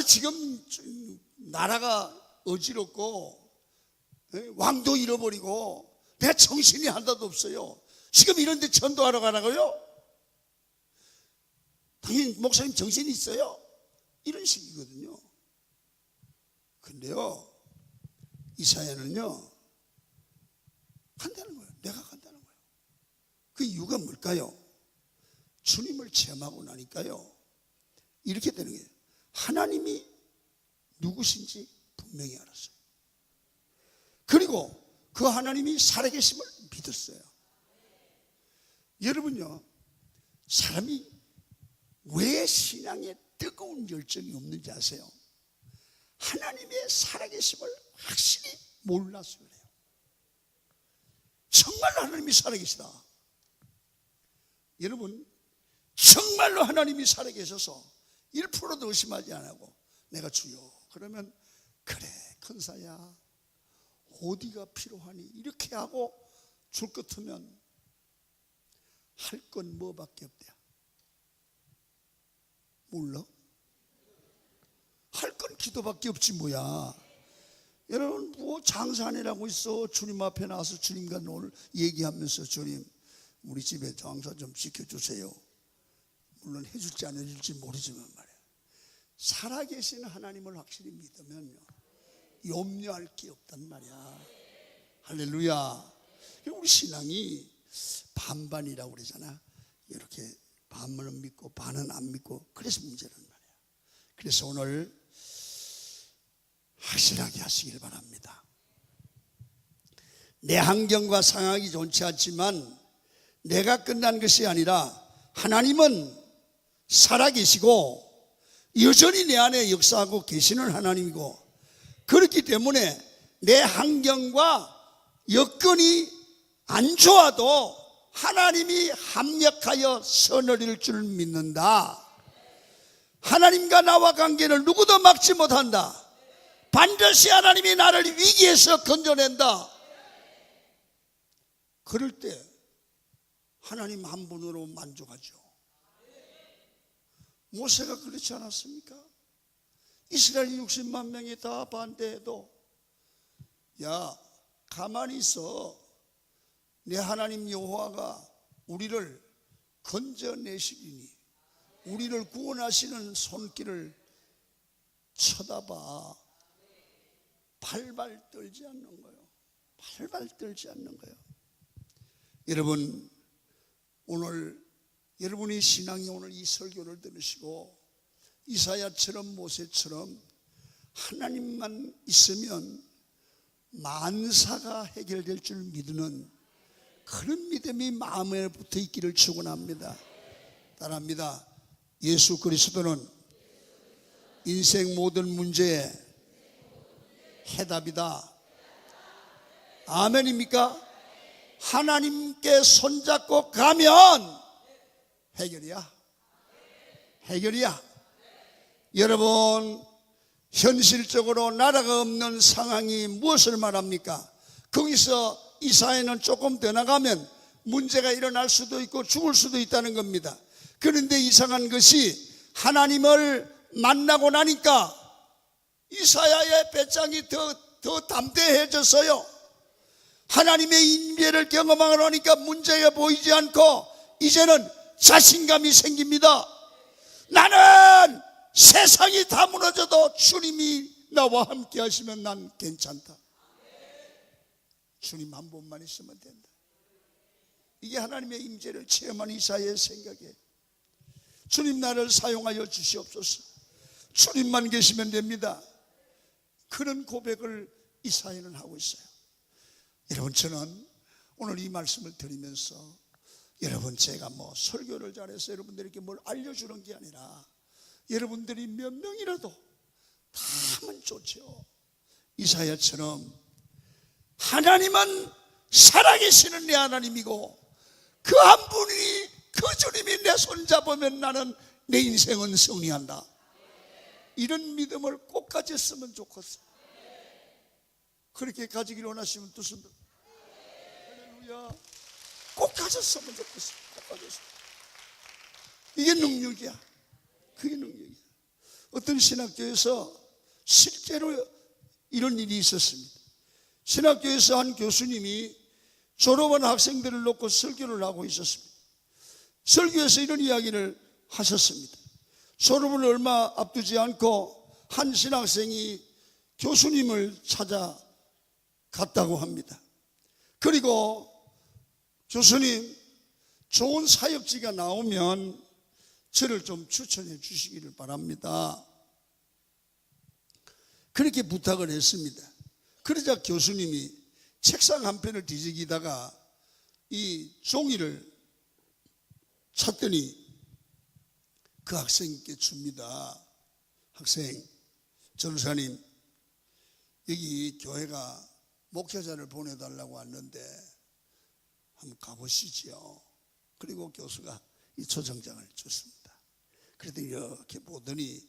지금 나라가 어지럽고 왕도 잃어버리고 내 정신이 하나도 없어요. 지금 이런 데 전도하러 가라고요? 당연히 목사님 정신이 있어요? 이런 식이거든요. 근데요, 이사야는요 간다는 거예요. 내가 간다는 거예요. 그 이유가 뭘까요? 주님을 체험하고 나니까요 이렇게 되는 거예요. 하나님이 누구신지 분명히 알았어요. 그리고 그 하나님이 살아계심을 믿었어요. 여러분요, 사람이 왜 신앙에 뜨거운 열정이 없는지 아세요? 하나님의 살아계심을 확실히 몰라서 그래요. 정말로 하나님이 살아계시다. 여러분, 정말로 하나님이 살아계셔서 1%도 의심하지 않고 내가 주여 그러면 그래 큰사야 어디가 필요하니 이렇게 하고 줄 것 같으면 할 건 뭐밖에 없대. 몰라? 할 건 기도밖에 없지 뭐야. 여러분 뭐 장사 안 해라고 있어. 주님 앞에 나와서 주님과 오늘 얘기하면서 주님 우리 집에 장사 좀 지켜주세요. 물론 해줄지 안 해줄지 모르지만 말이야. 살아계신 하나님을 확실히 믿으면요 염려할 게 없단 말이야. 할렐루야. 우리 신앙이 반반이라고 그러잖아. 이렇게 반은 믿고 반은 안 믿고 그래서 문제란 말이야. 그래서 오늘 확실하게 하시길 바랍니다. 내 환경과 상황이 좋지 않지만 내가 끝난 것이 아니라 하나님은 살아계시고 여전히 내 안에 역사하고 계시는 하나님이고, 그렇기 때문에 내 환경과 여건이 안 좋아도 하나님이 합력하여 선을 이룰 줄 믿는다. 하나님과 나와 관계를 누구도 막지 못한다. 반드시 하나님이 나를 위기에서 건져낸다. 그럴 때 하나님 한 분으로 만족하죠. 모세가 그렇지 않았습니까? 이스라엘 60만 명이 다 반대해도 야 가만히 있어. 내 하나님 여호와가 우리를 건져내시리니 우리를 구원하시는 손길을 쳐다봐. 발발 떨지 않는 거예요. 발발 떨지 않는 거예요. 여러분 오늘 여러분의 신앙이 오늘 이 설교를 들으시고 이사야처럼 모세처럼 하나님만 있으면 만사가 해결될 줄 믿는 그런 믿음이 마음에 붙어 있기를 축원합니다. 따라합니다. 예수 그리스도는 인생 모든 문제의 해답이다. 아멘입니까? 하나님께 손잡고 가면 해결이야. 해결이야. 여러분, 현실적으로 나라가 없는 상황이 무엇을 말합니까? 거기서 이스라엘은 조금 더 나가면 문제가 일어날 수도 있고 죽을 수도 있다는 겁니다. 그런데 이상한 것이 하나님을 만나고 나니까 이사야의 배짱이 더 담대해졌어요. 하나님의 임재를 경험하고 나니까 문제가 보이지 않고 이제는 자신감이 생깁니다. 나는 세상이 다 무너져도 주님이 나와 함께 하시면 난 괜찮다. 주님 한 번만 있으면 된다. 이게 하나님의 임재를 체험한 이사야의 생각이에요. 주님 나를 사용하여 주시옵소서. 주님만 계시면 됩니다. 그런 고백을 이사야는 하고 있어요. 여러분, 저는 오늘 이 말씀을 드리면서 여러분, 제가 설교를 잘해서 여러분들에게 뭘 알려주는 게 아니라 여러분들이 몇 명이라도 다 하면 좋죠. 이사야처럼 하나님은 살아계시는 내 하나님이고 그 한 분이, 그 주님이 내 손 잡으면 나는 내 인생은 승리한다. 이런 믿음을 꼭 가졌으면 좋겠어. 그렇게 가지기를 원하시면 두 손 들어. 할렐루야. 꼭 가졌으면 좋겠어. 꼭 가졌어. 이게 능력이야. 그게 능력이야. 어떤 신학교에서 실제로 이런 일이 있었습니다. 신학교에서 한 교수님이 졸업한 학생들을 놓고 설교를 하고 있었습니다. 설교에서 이런 이야기를 하셨습니다. 졸업을 얼마 앞두지 않고 한 신학생이 교수님을 찾아갔다고 합니다. 그리고 교수님, 좋은 사역지가 나오면 저를 좀 추천해 주시기를 바랍니다. 그렇게 부탁을 했습니다. 그러자 교수님이 책상 한 편을 뒤지기다가 이 종이를 찾더니 그 학생께 줍니다. 학생, 전사님, 여기 교회가 목회자를 보내달라고 왔는데 한번 가보시지요. 그리고 교수가 이 초청장을 줬습니다. 그랬더니 이렇게 보더니,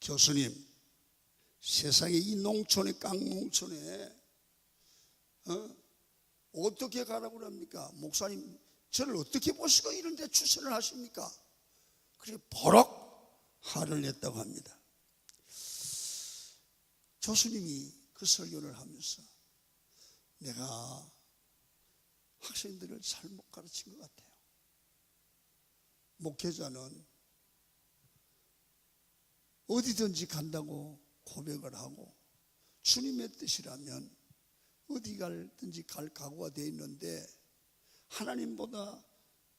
교수님, 세상에 이 농촌에, 깡농촌에 어떻게 가라고 합니까? 목사님, 저를 어떻게 보시고 이런 데 추천을 하십니까? 그래 버럭 화를 냈다고 합니다. 교수님이 그 설교를 하면서 내가 학생들을 잘못 가르친 것 같아요. 목회자는 어디든지 간다고 고백을 하고 주님의 뜻이라면 어디 갈든지 갈 각오가 되어 있는데 하나님보다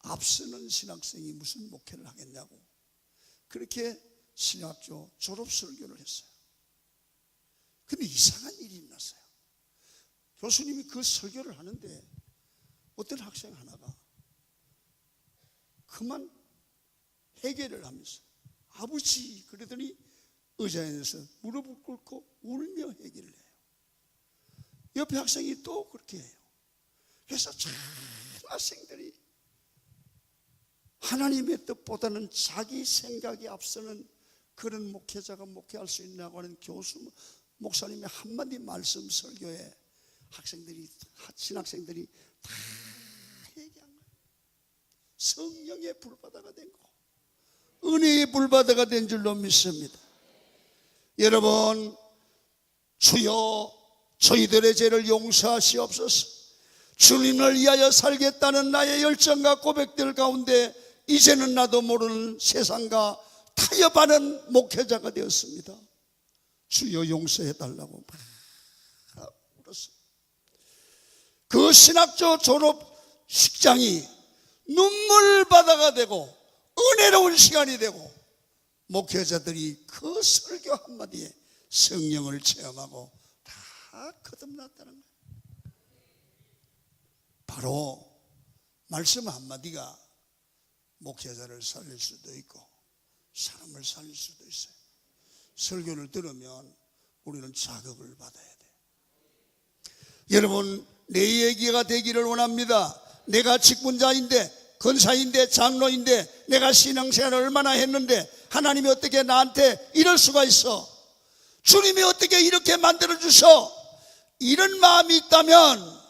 앞서는 신학생이 무슨 목회를 하겠냐고 그렇게 신학교 졸업 설교를 했어요. 근데 이상한 일이 일어났어요. 교수님이 그 설교를 하는데 어떤 학생 하나가 그만 해결을 하면서 아버지 그러더니 의자에서 무릎을 꿇고 울며 해결을 해요. 옆에 학생이 또 그렇게 해요. 그래서 참 학생들이 하나님의 뜻보다는 자기 생각이 앞서는 그런 목회자가 목회할 수 있냐고 하는 교수 목사님의 한마디 말씀 설교에 학생들이, 신학생들이 다 얘기한 거예요. 성령의 불바다가 된 거, 은혜의 불바다가 된 줄로 믿습니다. 여러분, 주여 저희들의 죄를 용서하시옵소서. 주님을 위하여 살겠다는 나의 열정과 고백들 가운데 이제는 나도 모르는 세상과 타협하는 목회자가 되었습니다. 주여 용서해달라고 막 울었어요. 그 신학교 졸업식장이 눈물바다가 되고 은혜로운 시간이 되고 목회자들이 그 설교 한마디에 성령을 체험하고 다 거듭났다는 거예요. 바로 말씀 한마디가 목회자를 살릴 수도 있고 사람을 살릴 수도 있어요. 설교를 들으면 우리는 자극을 받아야 돼요. 여러분, 내 얘기가 되기를 원합니다. 내가 직분자인데, 권사인데, 장로인데, 내가 신앙생활을 얼마나 했는데 하나님이 어떻게 나한테 이럴 수가 있어? 주님이 어떻게 이렇게 만들어주셔? 이런 마음이 있다면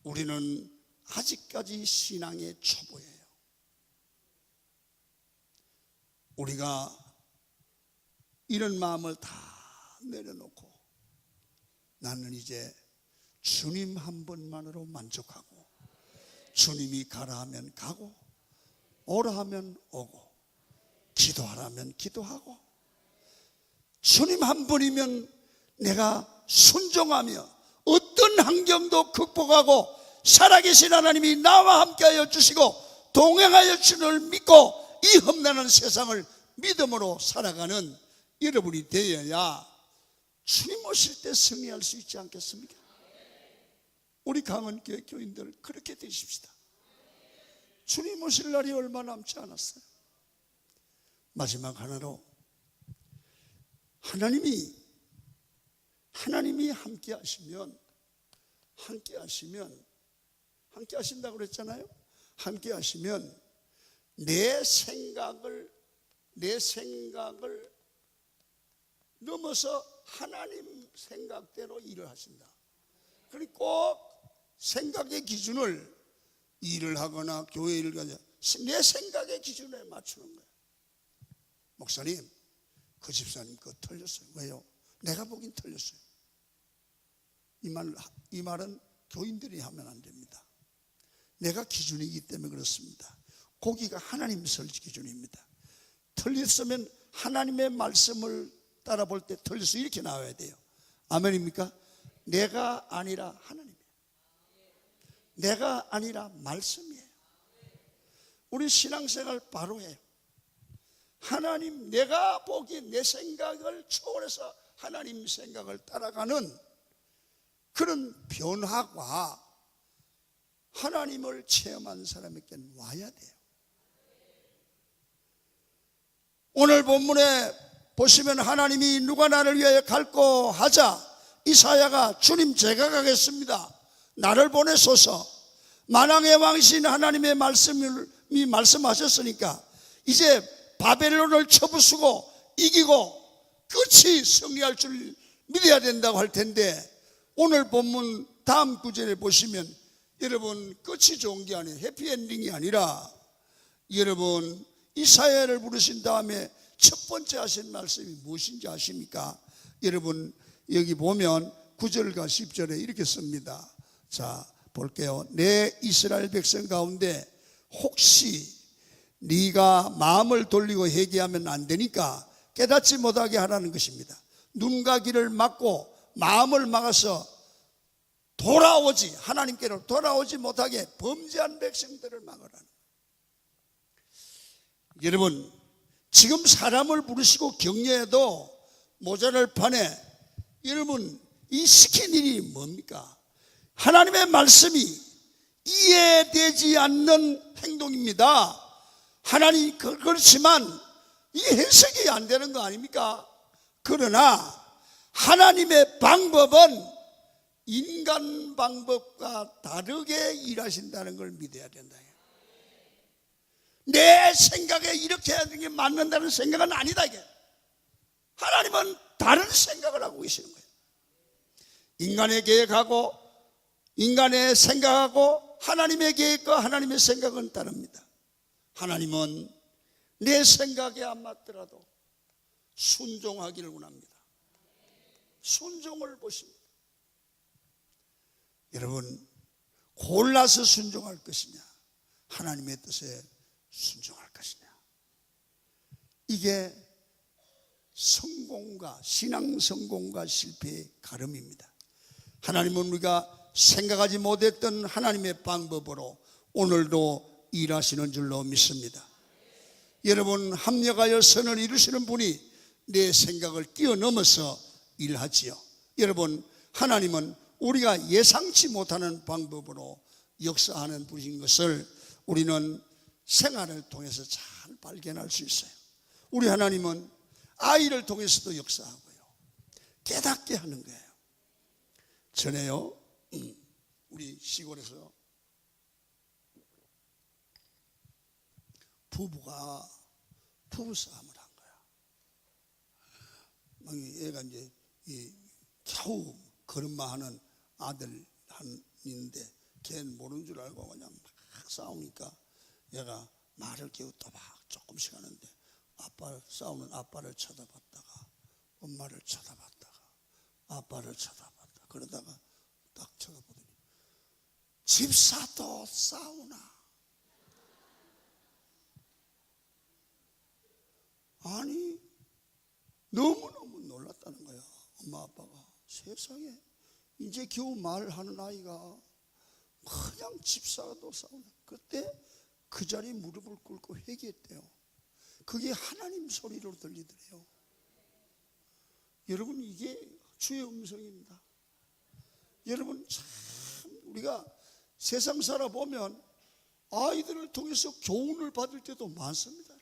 우리는 아직까지 신앙의 초보예요. 우리가 이런 마음을 다 내려놓고 나는 이제 주님 한 분만으로 만족하고, 주님이 가라 하면 가고, 오라 하면 오고, 기도하라면 기도하고, 주님 한 분이면 내가 순종하며 어떤 환경도 극복하고 살아계신 하나님이 나와 함께하여 주시고 동행하여 주를 믿고 이 험난한 세상을 믿음으로 살아가는 여러분이 되어야 주님 오실 때 승리할 수 있지 않겠습니까? 우리 강원교회 교인들 그렇게 되십시다. 주님 오실 날이 얼마 남지 않았어요. 마지막 하나로, 하나님이 함께 하신다고 그랬잖아요. 함께 하시면 내 생각을 넘어서 하나님 생각대로 일을 하신다. 그러니 꼭 생각의 기준을, 일을 하거나 교회 일을 하거나 내 생각의 기준에 맞추는 거예요. 목사님, 그 집사님 그거 틀렸어요. 왜요? 내가 보긴 틀렸어요. 이 말은 교인들이 하면 안 됩니다. 내가 기준이기 때문에 그렇습니다. 거기가 하나님 설치 기준입니다. 틀렸으면 하나님의 말씀을 따라 볼 때 틀렸어 이렇게 나와야 돼요. 아멘입니까? 내가 아니라 하나님이에요. 내가 아니라 말씀이에요. 우리 신앙생활 바로 해요. 하나님, 내가 보기에 내 생각을 초월해서 하나님 생각을 따라가는 그런 변화가 하나님을 체험한 사람에게 와야 돼요. 오늘 본문에 보시면 하나님이 누가 나를 위하여 갈꼬 하자 이사야가 주님 제가 가겠습니다. 나를 보내소서. 만왕의 왕이신 하나님의 말씀이 말씀하셨으니까 이제 바벨론을 쳐부수고 이기고 끝이 승리할 줄 믿어야 된다고 할 텐데, 오늘 본문 다음 구절에 보시면 여러분 끝이 좋은 게 아니에요. 해피엔딩이 아니라 여러분 이사야를 부르신 다음에 첫 번째 하신 말씀이 무엇인지 아십니까? 여러분 여기 보면 9절과 10절에 이렇게 씁니다. 자 볼게요. 내 이스라엘 백성 가운데 혹시 네가 마음을 돌리고 회개하면 안 되니까 깨닫지 못하게 하라는 것입니다. 눈과 귀를 막고 마음을 막아서 하나님께로 돌아오지 못하게 범죄한 백성들을 막으라는. 여러분 지금 사람을 부르시고 격려해도 모자랄 판에 여러분 이 시킨 일이 뭡니까? 하나님의 말씀이 이해되지 않는 행동입니다. 하나님 그렇지만 이게 해석이 안 되는 거 아닙니까? 그러나 하나님의 방법은 인간 방법과 다르게 일하신다는 걸 믿어야 된다. 내 생각에 이렇게 하는 게 맞는다는 생각은 아니다. 이게 하나님은 다른 생각을 하고 계시는 거예요. 인간의 계획하고 인간의 생각하고 하나님의 계획과 하나님의 생각은 다릅니다. 하나님은 내 생각에 안 맞더라도 순종하기를 원합니다. 순종을 보십니다. 여러분 골라서 순종할 것이냐 하나님의 뜻에 순종할 것이냐, 이게 성공과 신앙 성공과 실패의 가름입니다. 하나님은 우리가 생각하지 못했던 하나님의 방법으로 오늘도 일하시는 줄로 믿습니다. 여러분 합력하여 선을 이루시는 분이 내 생각을 뛰어넘어서 일하지요. 여러분 하나님은 우리가 예상치 못하는 방법으로 역사하는 분인 것을 우리는 생활을 통해서 잘 발견할 수 있어요. 우리 하나님은 아이를 통해서도 역사하고요, 깨닫게 하는 거예요. 전에요 우리 시골에서 부부가 부부싸움을 한 거야. 얘가 이제 겨우 걸음마하는 아들 있는데 걔는 모르는 줄 알고 그냥 막 싸우니까 얘가 말을 겨우 또박 조금씩 하는데 싸우는 아빠를 쳐다봤다가 엄마를 쳐다봤다가 아빠를 쳐다봤다 그러다가 딱 쳐다보더니 집사도 싸우나? 아니 너무너무 놀랐다는 거야. 엄마 아빠가 세상에 이제 겨우 말하는 아이가 그냥 집사도 싸우나? 그때 그 자리에 무릎을 꿇고 회개했대요. 그게 하나님 소리로 들리더래요. 여러분 이게 주의 음성입니다. 여러분 참 우리가 세상 살아보면 아이들을 통해서 교훈을 받을 때도 많습니다.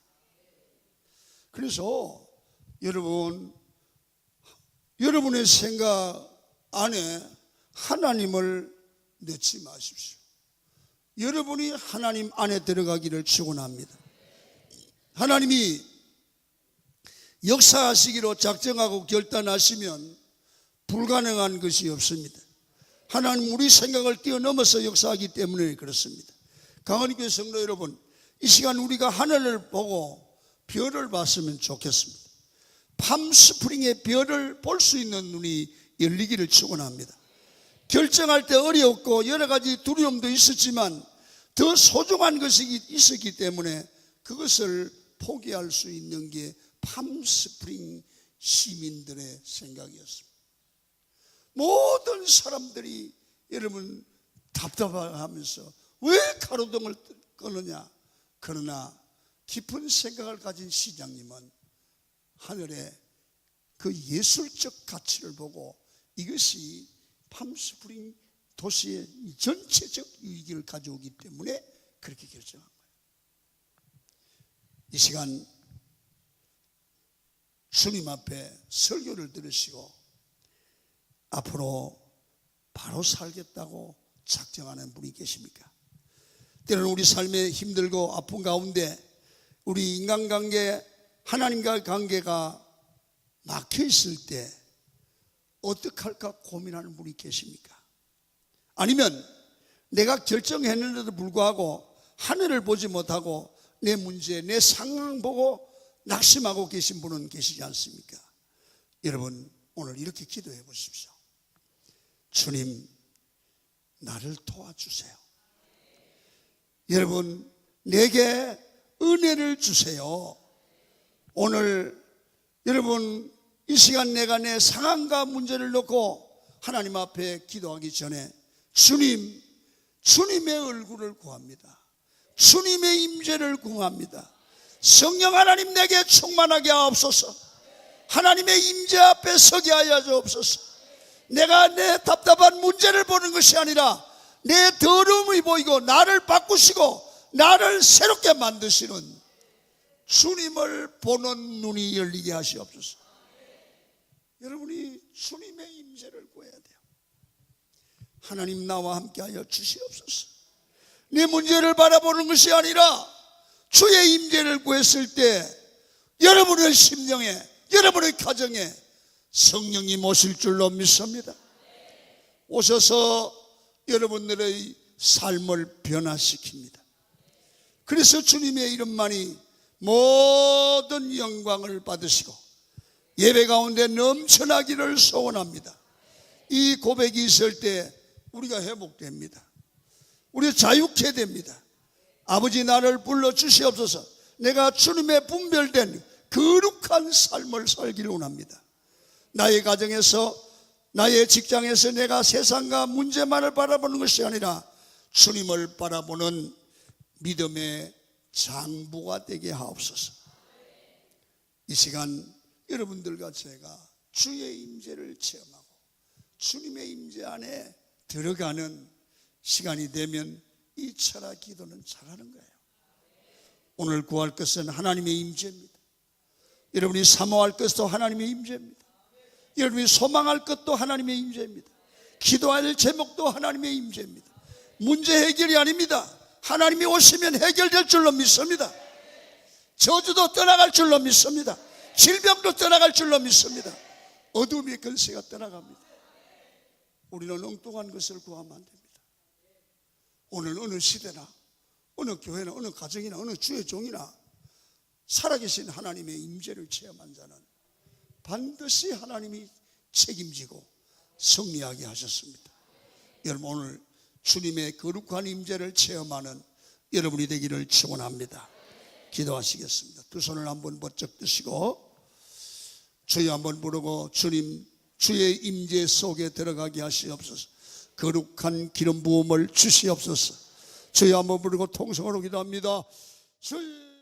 그래서 여러분의 생각 안에 하나님을 넣지 마십시오. 여러분이 하나님 안에 들어가기를 축원합니다. 하나님이 역사하시기로 작정하고 결단하시면 불가능한 것이 없습니다. 하나님 우리 생각을 뛰어넘어서 역사하기 때문에 그렇습니다. 강원교회 성도 여러분, 이 시간 우리가 하늘을 보고 별을 봤으면 좋겠습니다. 팜스프링의 별을 볼 수 있는 눈이 열리기를 축원합니다. 결정할 때 어려웠고 여러 가지 두려움도 있었지만 더 소중한 것이 있었기 때문에 그것을 포기할 수 있는 게 팜스프링 시민들의 생각이었습니다. 모든 사람들이 여러분 답답하면서 왜 가로등을 끄느냐? 그러나 깊은 생각을 가진 시장님은 하늘에 그 예술적 가치를 보고 이것이 팜스프링 도시의 전체적 이익을 가져오기 때문에 그렇게 결정한 거예요. 이 시간 주님 앞에 설교를 들으시고 앞으로 바로 살겠다고 작정하는 분이 계십니까? 때로는 우리 삶에 힘들고 아픈 가운데 우리 인간관계, 하나님과의 관계가 막혀있을 때 어떻게 할까 고민하는 분이 계십니까? 아니면 내가 결정했는데도 불구하고 하늘을 보지 못하고 내 문제, 내 상황 보고 낙심하고 계신 분은 계시지 않습니까? 여러분 오늘 이렇게 기도해 보십시오. 주님 나를 도와주세요. 여러분 내게 은혜를 주세요. 오늘 여러분 이 시간 내가 내 상황과 문제를 놓고 하나님 앞에 기도하기 전에 주님의 얼굴을 구합니다. 주님의 임재를 구합니다. 성령 하나님 내게 충만하게 하옵소서. 하나님의 임재 앞에 서게 하여 주옵소서. 내가 내 답답한 문제를 보는 것이 아니라 내 더러움이 보이고 나를 바꾸시고 나를 새롭게 만드시는 주님을 보는 눈이 열리게 하시옵소서. 여러분이 주님의 임재를 구해야 돼요. 하나님 나와 함께하여 주시옵소서. 내 문제를 바라보는 것이 아니라 주의 임재를 구했을 때 여러분의 심령에, 여러분의 가정에 성령님 오실 줄로 믿습니다. 오셔서 여러분들의 삶을 변화시킵니다. 그래서 주님의 이름만이 모든 영광을 받으시고 예배 가운데 넘쳐나기를 소원합니다. 이 고백이 있을 때 우리가 회복됩니다. 우리가 자유케 됩니다. 아버지 나를 불러주시옵소서. 내가 주님의 분별된 거룩한 삶을 살기를 원합니다. 나의 가정에서 나의 직장에서 내가 세상과 문제만을 바라보는 것이 아니라 주님을 바라보는 믿음의 장부가 되게 하옵소서. 이 시간 여러분들과 제가 주의 임재를 체험하고 주님의 임재 안에 들어가는 시간이 되면 이 철학 기도는 잘하는 거예요. 오늘 구할 것은 하나님의 임재입니다. 여러분이 사모할 것도 하나님의 임재입니다. 여러분이 소망할 것도 하나님의 임재입니다. 기도할 제목도 하나님의 임재입니다. 문제 해결이 아닙니다. 하나님이 오시면 해결될 줄로 믿습니다. 저주도 떠나갈 줄로 믿습니다. 질병도 떠나갈 줄로 믿습니다. 어둠의 권세가 떠나갑니다. 우리는 엉뚱한 것을 구하면 안 됩니다. 오늘 어느 시대나 어느 교회나 어느 가정이나 어느 주의 종이나 살아계신 하나님의 임재를 체험한 자는 반드시 하나님이 책임지고 승리하게 하셨습니다. 여러분, 오늘 주님의 거룩한 임재를 체험하는 여러분이 되기를 축원합니다. 기도하시겠습니다. 두 손을 한번 번쩍 드시고 주여 한번 부르고, 주님, 주의 임재 속에 들어가게 하시옵소서. 거룩한 기름 부음을 주시옵소서. 주여 한번 부르고 통성으로 기도합니다. 주여.